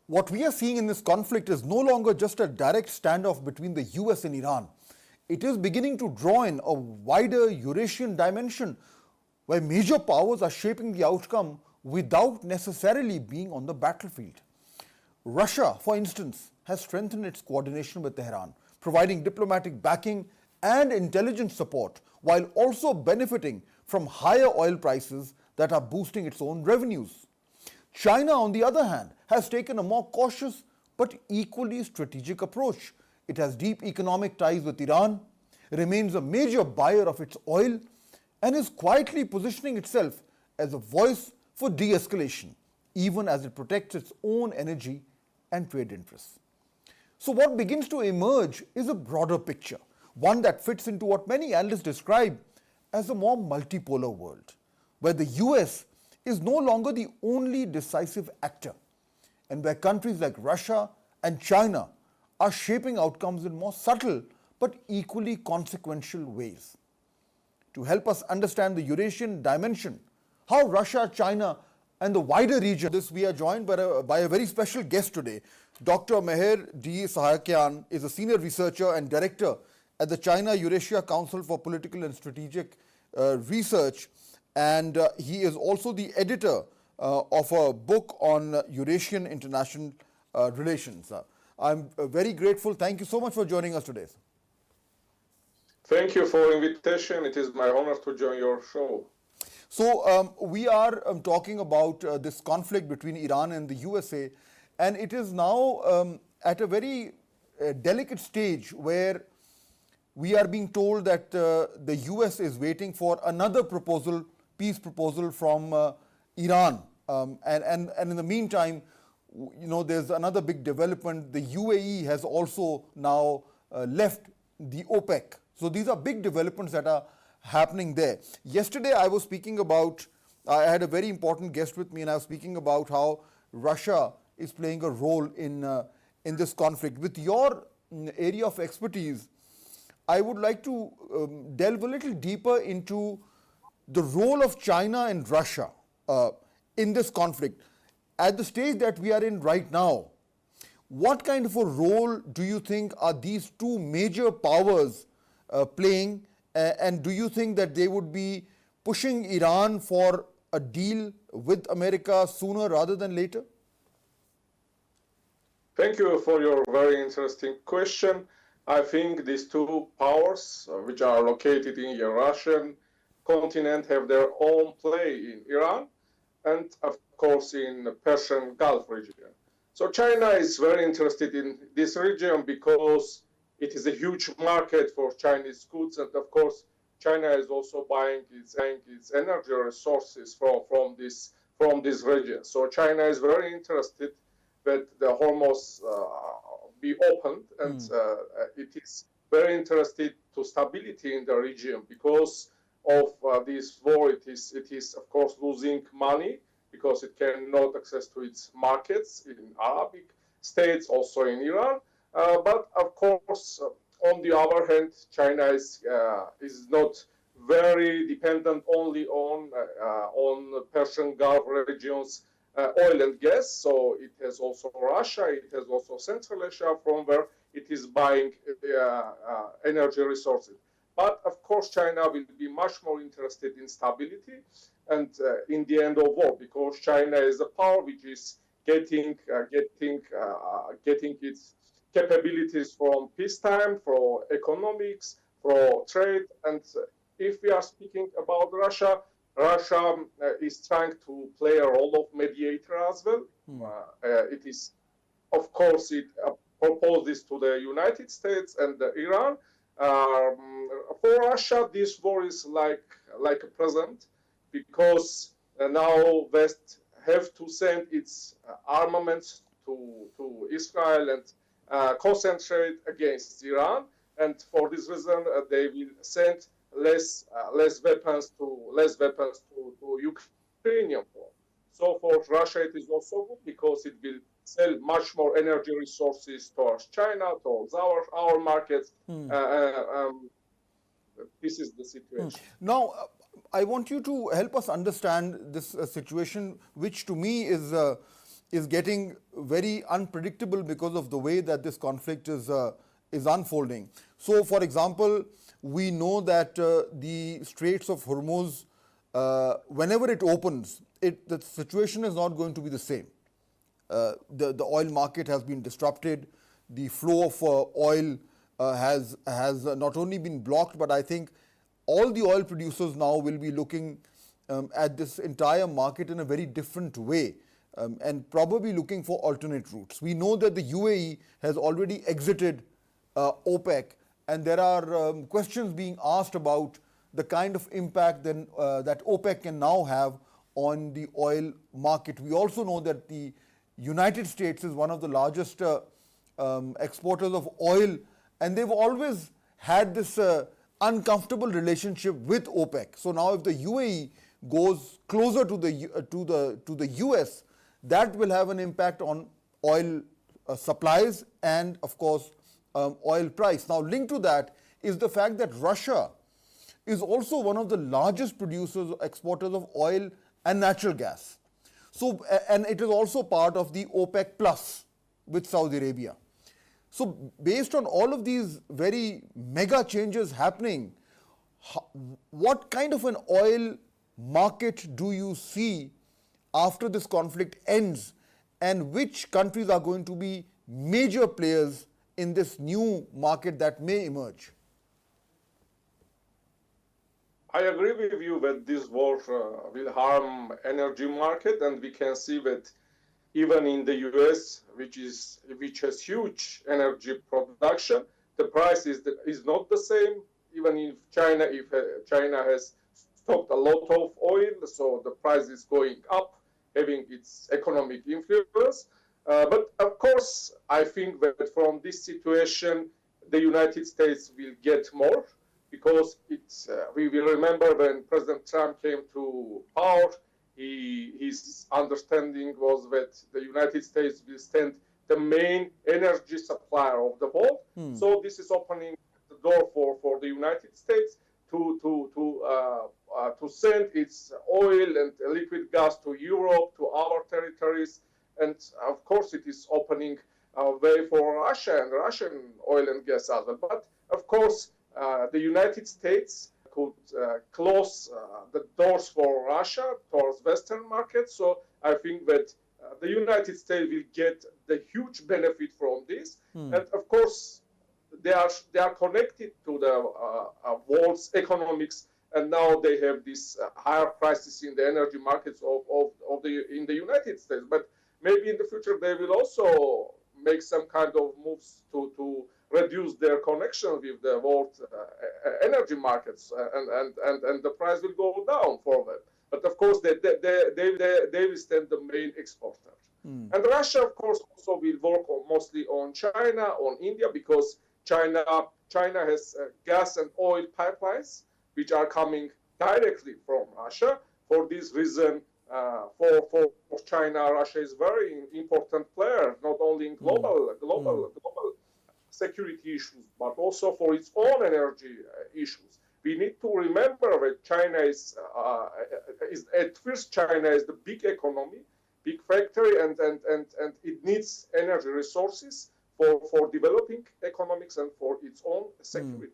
What we are seeing in this conflict is no longer just a direct standoff between the US and Iran. It is beginning to draw in a wider Eurasian dimension where major powers are shaping the outcome without necessarily being on the battlefield. Russia, for instance, has strengthened its coordination with Tehran, providing diplomatic backing and intelligence support while also benefiting from higher oil prices that are boosting its own revenues. China, on the other hand, has taken a more cautious but equally strategic approach. It has deep economic ties with Iran, remains a major buyer of its oil, and is quietly positioning itself as a voice for de-escalation, even as it protects its own energy and trade interests. So what begins to emerge is a broader picture, one that fits into what many analysts describe as a more multipolar world, where the US is no longer the only decisive actor, and where countries like Russia and China are shaping outcomes in more subtle but equally consequential ways. To help us understand the Eurasian dimension, how Russia, China, and the wider region, we are joined by a very special guest today. Dr. Mher Sahakyan is a senior researcher and director at the China-Eurasia Council for Political and Strategic Research, and he is also the editor of a book on Eurasian international relations. I'm very grateful. Thank you so much for joining us today. Thank you for the invitation. It is my honor to join your show. So we are talking about this conflict between Iran and the USA, and it is now at a very delicate stage where we are being told that the US is waiting for another proposal, peace proposal from Iran. And in the meantime, there's another big development. The UAE has also now left the OPEC. So these are big developments that are happening there. Yesterday I was speaking about, I had a very important guest with me, and I was speaking about how Russia is playing a role in this conflict. With your area of expertise, I would like to delve a little deeper into the role of China and Russia in this conflict. At the stage that we are in right now, what kind of a role do you think are these two major powers playing, and do you think that they would be pushing Iran for a deal with America sooner rather than later? Thank you for your very interesting question. I think these two powers, which are located in the Russian continent, have their own play in Iran and, of course, in the Persian Gulf region. So China is very interested in this region because it is a huge market for Chinese goods, and of course, China is also buying its energy resources from this region. So China is very interested that the Hormuz be opened, and it is very interested to stability in the region because of this war. It is of course losing money because it cannot access to its markets in Arabic states, also in Iran. But of course, on the other hand, China is not very dependent only on Persian Gulf regions oil and gas. So it has also Russia, it has also Central Asia, from where it is buying energy resources. But of course, China will be much more interested in stability and in the end of war, because China is a power which is getting its capabilities from peacetime, for economics, for trade. And if we are speaking about Russia, Russia is trying to play a role of mediator as well. It is, of course, it proposes to the United States and Iran. For Russia, this war is like a present, because now West have to send its armaments to Israel and concentrate against Iran, and for this reason they will send less weapons to Ukrainian war. So for Russia it is also good because it will sell much more energy resources towards China, towards our markets. This is the situation. Now, I want you to help us understand this situation, which to me is is getting very unpredictable because of the way that this conflict is unfolding. So, for example, we know that the Straits of Hormuz, whenever it opens, the situation is not going to be the same. The oil market has been disrupted. The flow of oil has not only been blocked, but I think all the oil producers now will be looking at this entire market in a very different way, and probably looking for alternate routes. We know that the UAE has already exited OPEC, and there are questions being asked about the kind of impact that OPEC can now have on the oil market. We also know that the United States is one of the largest exporters of oil, and they've always had this uncomfortable relationship with OPEC. So now if the UAE goes closer to the US, that will have an impact on oil supplies and, of course, oil price. Now, linked to that is the fact that Russia is also one of the largest producers, exporters of oil and natural gas. So, and it is also part of the OPEC Plus with Saudi Arabia. So, based on all of these very mega changes happening, what kind of an oil market do you see after this conflict ends, and which countries are going to be major players in this new market that may emerge? I agree with you that this war will harm energy market, and we can see that even in the US, which has huge energy production, the price is not the same. Even in China, if China has stocked a lot of oil, so the price is going up, having its economic influence. But of course, I think that from this situation, the United States will get more, because we will remember when President Trump came to power, his understanding was that the United States will stand the main energy supplier of the world. So this is opening the door for the United States to send its oil and liquid gas to Europe, to our territories. And of course, it is opening a way for Russia and Russian oil and gas as well. But of course, the United States could close the doors for Russia towards Western markets. So I think that the United States will get the huge benefit from this. And of course, they are connected to the world's economics, and now they have these higher prices in the energy markets in the United States. But maybe in the future they will also make some kind of moves to reduce their connection with the world energy markets, and the price will go down for them. But of course, they will stand the main exporter. And Russia, of course, also will work mostly on China, on India, because China has gas and oil pipelines which are coming directly from Russia. For this reason, for China, Russia is a very important player, not only in global security issues, but also for its own energy issues. We need to remember that China is at first China is the big economy, big factory, and it needs energy resources for developing economics and for its own security.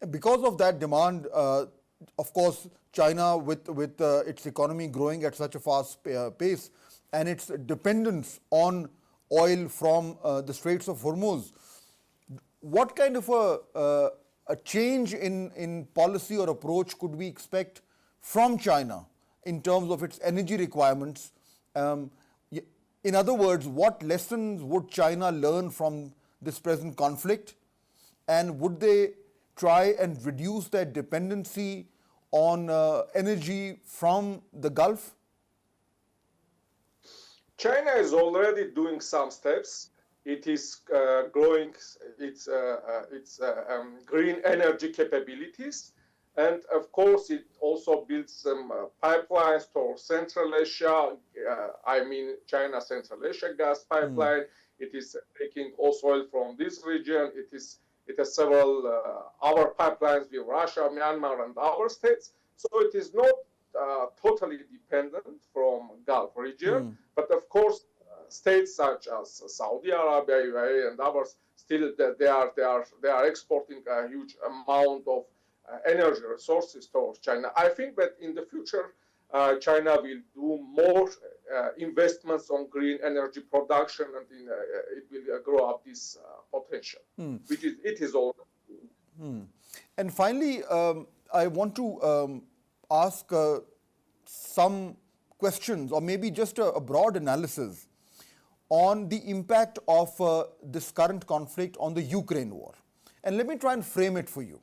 Because of that demand, of course, China with its economy growing at such a fast pace and its dependence on oil from the Straits of Hormuz, what kind of a change in policy or approach could we expect from China in terms of its energy requirements? In other words, what lessons would China learn from this present conflict, and would they try and reduce their dependency on energy from the Gulf? China is already doing some steps. It is growing its green energy capabilities. And of course, it also builds some pipelines to Central Asia. I mean, China Central Asia gas pipeline. It is taking also oil from this region. It has several other pipelines with Russia, Myanmar, and other states. So it is not totally dependent from Gulf region. But of course, states such as Saudi Arabia, UAE, and others still they are exporting a huge amount of energy resources towards China. I think that in the future, China will do more investments on green energy production, and it will grow up this potential, which it is all. And finally, I want to ask some questions, or maybe just a broad analysis on the impact of this current conflict on the Ukraine war. And let me try and frame it for you.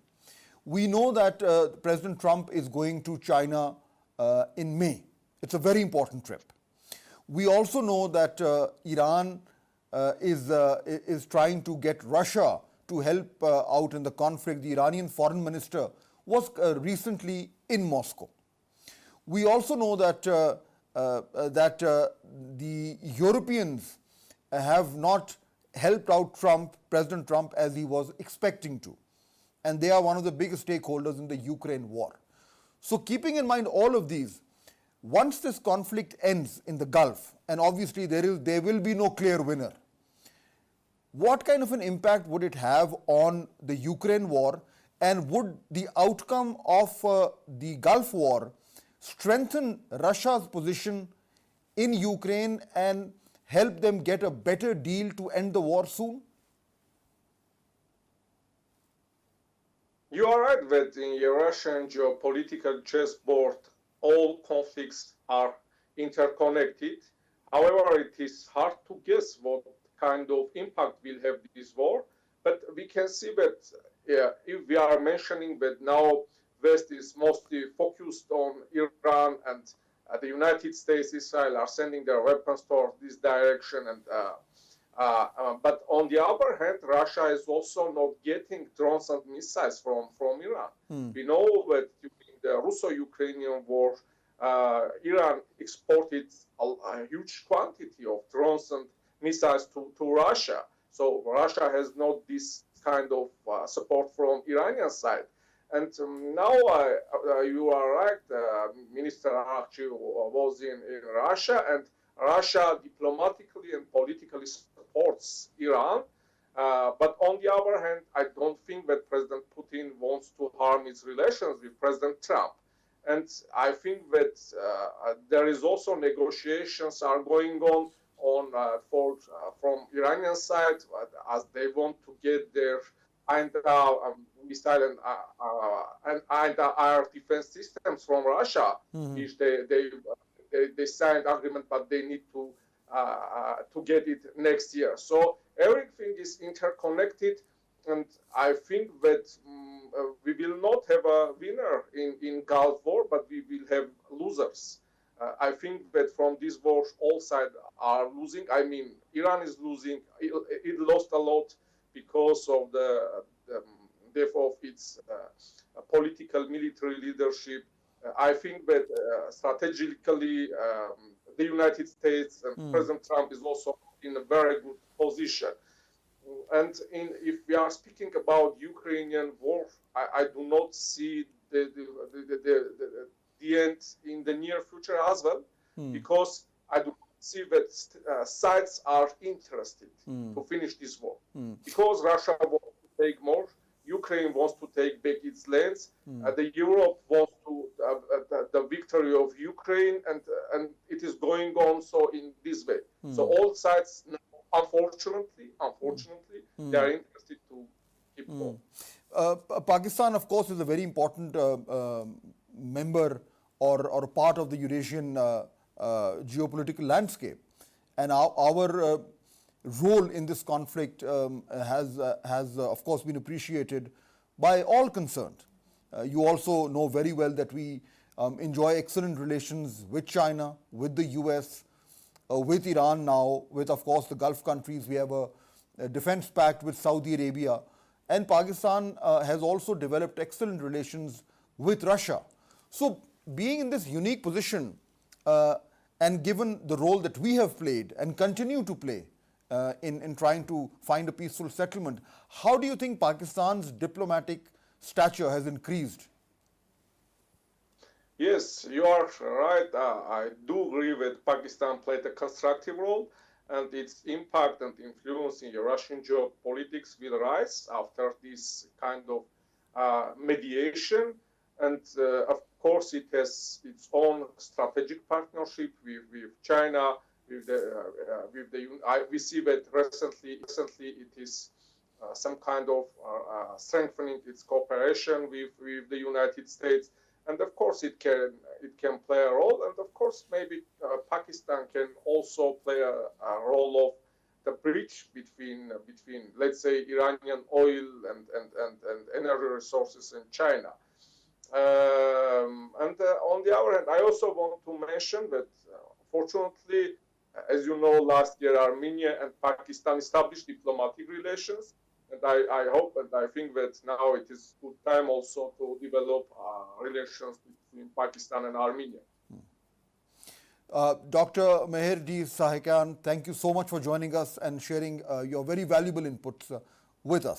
We know that President Trump is going to China in May. It's a very important trip. We also know that Iran is trying to get Russia to help out in the conflict. The Iranian foreign minister was recently in Moscow. We also know that the Europeans have not helped out President Trump, as he was expecting to. And they are one of the biggest stakeholders in the Ukraine war. So keeping in mind all of these, once this conflict ends in the Gulf, and obviously there will be no clear winner, what kind of an impact would it have on the Ukraine war, and would the outcome of the Gulf war strengthen Russia's position in Ukraine and help them get a better deal to end the war soon? You are right that in the Russian geopolitical chessboard, all conflicts are interconnected. However, it is hard to guess what kind of impact will have this war. But we can see that if we are mentioning that now West is mostly focused on Iran, and the United States, Israel are sending their weapons towards this direction, and but on the other hand, Russia is also not getting drones and missiles from Iran. We know that during the Russo-Ukrainian war, Iran exported a huge quantity of drones and missiles to Russia. So Russia has not this kind of support from Iranian side. And now you are right, Minister Archie was in Russia, and Russia diplomatically and politically supports Iran. But on the other hand, I don't think that President Putin wants to harm his relations with President Trump. And I think that there is also negotiations are going on from Iranian side, as they want to get their missile and air defense systems from Russia, which they signed agreement, but they need to get it next year. So everything is interconnected, and I think that we will not have a winner in Gulf War, but we will have losers. I think that from this war, all sides are losing. I mean, Iran is losing. It lost a lot because of the death of its political military leadership. I think that strategically, the United States and President Trump is also in a very good position. And if we are speaking about Ukrainian war, I do not see the end in the near future as well, because I do not see that sides are interested to finish this war. Because Russia wants to take more, Ukraine wants to take back its lands, the Europe wants to the victory of Ukraine, and it is going on so in this way. So all sides, unfortunately, they are interested to keep going. Pakistan, of course, is a very important member or part of the Eurasian geopolitical landscape, and our role in this conflict has of course been appreciated by all concerned. You also know very well that we enjoy excellent relations with China, with the US, with Iran now, with of course the Gulf countries. We have a defense pact with Saudi Arabia, and Pakistan has also developed excellent relations with Russia. So being in this unique position, and given the role that we have played and continue to play in trying to find a peaceful settlement, how do you think Pakistan's diplomatic stature has increased? Yes, you are right. I do agree that Pakistan played a constructive role, and its impact and influence in Russian geopolitics will rise after this kind of mediation. And of course, it has its own strategic partnership with China. We see that recently it is some kind of strengthening its cooperation with the United States, and of course it can play a role, and of course maybe Pakistan can also play a role of the bridge between let's say Iranian oil and energy resources in China. And on the other hand, I also want to mention that fortunately, as you know, last year Armenia and Pakistan established diplomatic relations. And I hope and I think that now it is good time also to develop relations between Pakistan and Armenia. Dr. Mher Sahakyan, thank you so much for joining us and sharing your very valuable inputs with us.